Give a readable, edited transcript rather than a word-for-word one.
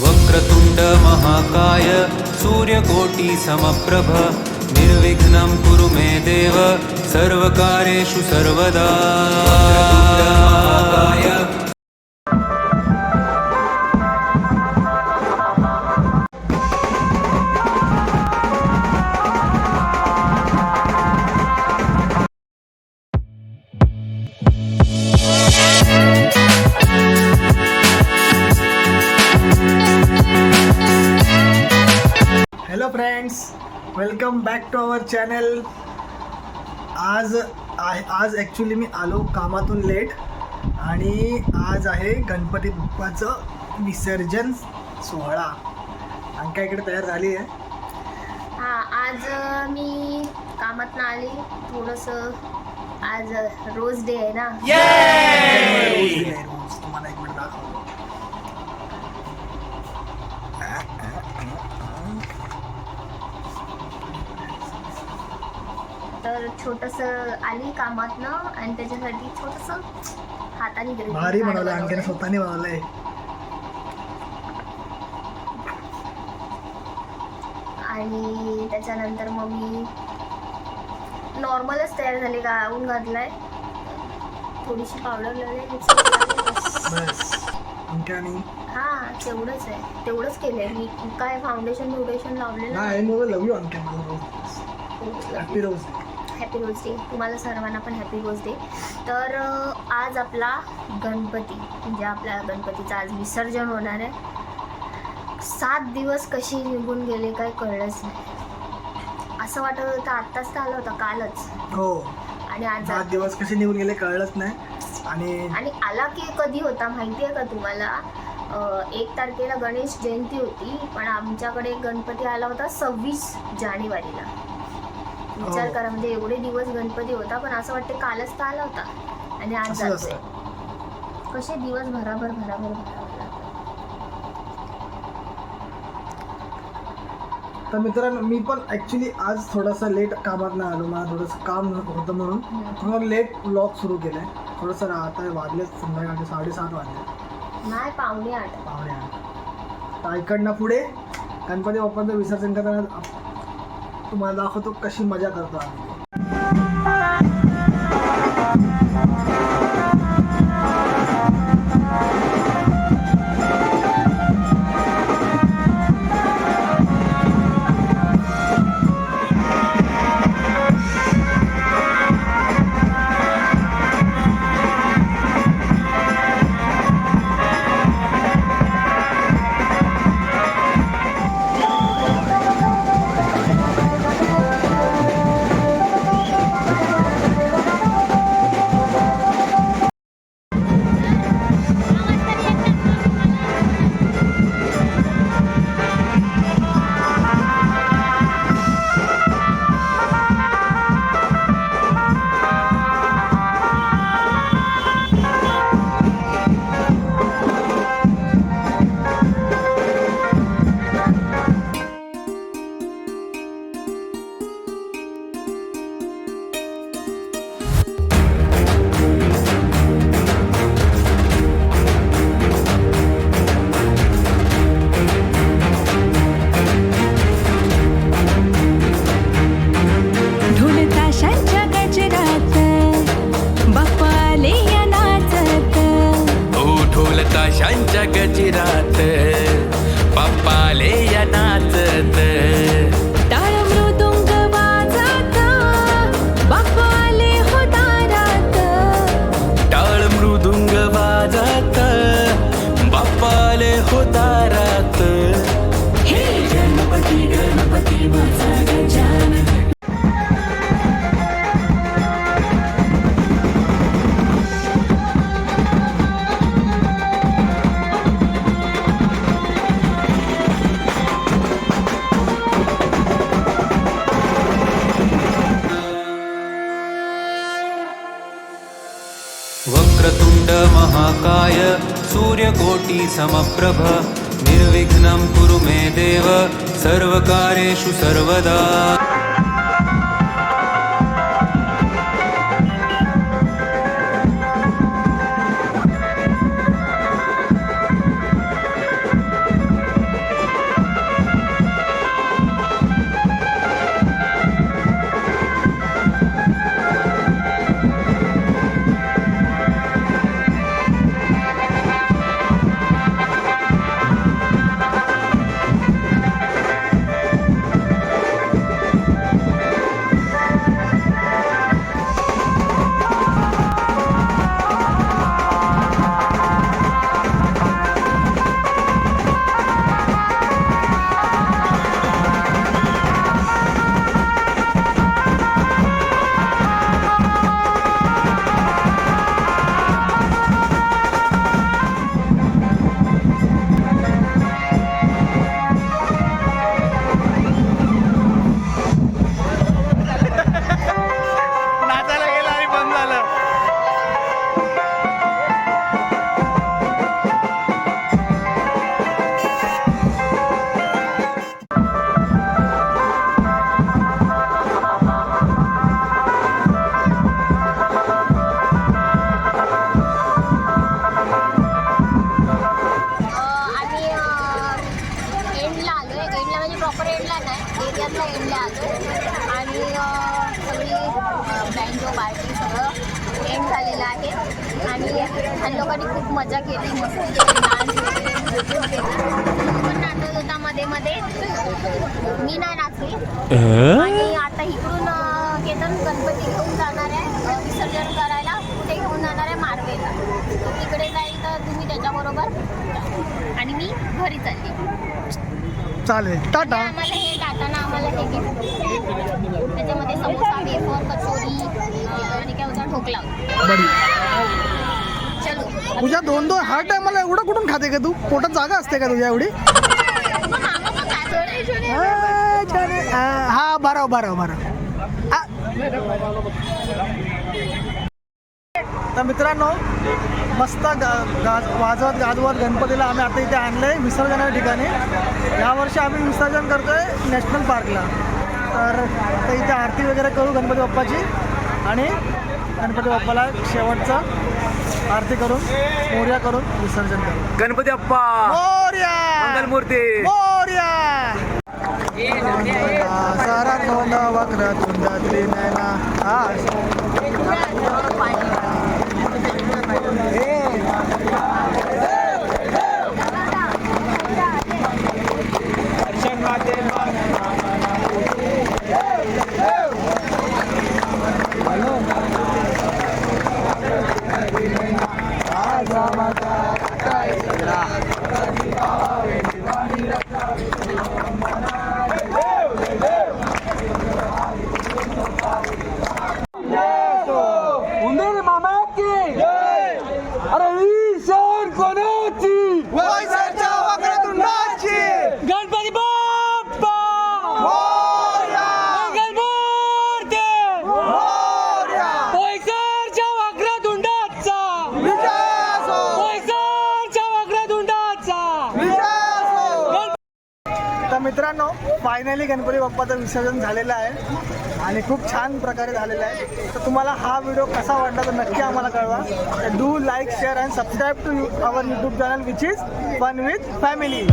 वक्रतुंड महाकाय सूर्यकोटि समप्रभ निर्विघ्नं कुरु मे देव सर्वकार्येषु सर्वदा। Hello friends, welcome back to our channel. आज ॲक्च्युली मी आलो कामातून लेट आणि आज आहे गणपती बाप्पाचं विसर्जन सोहळा. अंका इकडे तयार झाली आहे. हां, आज मी कामातनं आली थोडंसं. आज रोज डे आहे ना. रोज तुम्हाला एक मिनिट दाखवतो. तर छोटंसं आली कामातनं आणि त्याच्यासाठी छोटंसं हाताने भारी बनवलं. अंकेने स्वतःने बनवलंय. आणि त्याच्यानंतर मग मी नॉर्मलच तयार झाले. गाऊन घातलाय, थोडीशी पावडर लावली, बस अंक्याने हां तेवढंच आहे. तेवढंच केलंय मी. काय फाउंडेशन लावलेलं नाही. मग लव यू अंक्या. मला रोज happy rose day. Happy rose day. तुम्हाला सर्वांना पण हॅपी रोज डे. तर आज आपला गणपती म्हणजे आपल्या गणपतीचं आज विसर्जन होणार आहे. 7 दिवस कसे निघून गेले काय कळलंच नाही. असं वाटत होतं आत्ताच तर आलं होतं, कालच. हो. आणि आज 7 दिवस कसे निघून गेले कळलंच नाही. आणि आला की कधी होता माहिती आहे का तुम्हाला? 1 तारखेला गणेश जयंती होती, पण आमच्याकडे गणपती आला होता 26 जानेवारीला. विचार करा, म्हणजे एवढे दिवस गणपती होता, पण असं वाटतं कालच तर आला होता आणि आज जातोय. कसे दिवस भराभर तर मित्रांनो, मी पण ॲक्च्युली आज थोडासा लेट कामात नाही आलो. मला थोडंसं काम होतं म्हणून मग लेट व्लॉग सुरू केलं आहे. थोडंसं आता वाजले संध्याकाळचे 7:30 वाजले. नाही, 7:45. 7:45. तर इकडनं पुढे गणपती बाप्पांचं विसर्जन करताना तुम्हाला दाखवतो कशी मजा करतो आम्ही. ताशांच्या गजरात बाप्पाले या नाचत. टाळ मृदुंग वाजत बाप्पाले हो दारात. टाळ मृदुंग वाजत बाप्पाले हो दारात. हे गणपती गणपती माझा गजानन. वक्रतुंड महाकाय सूर्यकोटि समप्रभ निर्विघ्नं कुरु मे देव सर्वकार्येषु सर्वदा. आणि लोकांनी खूप मजा केली, मस्ती केली, डान्स वगैरे पण नाचत होता मध्ये मध्ये. मी नाही नाचली. आणि आता इकडून केतन गणपती घेऊन जाणार आहे विसर्जन करायला. कुठे घेऊन जाणार आहे? मारवेला. तो तिकडे जाईल तर तुम्ही त्याच्याबरोबर आणि मी घरी चालली. चालेल, टाटा. आम्हाला हे जाताना आम्हाला हे गिफ्ट त्याच्यामध्ये समोसा, वेफर, कचोरी आणि काय होता ढोकला. बरी चलो. तुझ्या 2-2 हर टायमाला एवढं कुठून खाते का तू? पोटात जागा असते का तुझ्या एवढी? हा बरं. तर मित्रांनो, मस्त वाजवत गाजवत गणपतीला आम्ही आता इथे आणलंय विसर्जनाच्या ठिकाणी. यावर्षी आम्ही विसर्जन करतोय नॅशनल पार्कला. तर आता इथे आरती वगैरे करू गणपती बाप्पाची आणि गणपती बाप्पाला शेवटचं आरती करून मोरया करून विसर्जन करू. गणपती बाप्पा मोरया, मंगलमूर्ती मोरया. सारा तोंड वक्र तुंड त्रिनयना. गणपती बाप्पा मंगलमूर्ती पैसरच्या वक्रतुंडाचा तर मित्रांनो, फायनली गणपती बाप्पाचं विसर्जन झालेलं आहे आणि खूप छान प्रकारे झालेलं आहे. तर तुम्हाला हा व्हिडिओ कसा वाटला तर नक्की आम्हाला कळवा. Do like, share and subscribe to our YouTube channel which is fun with family.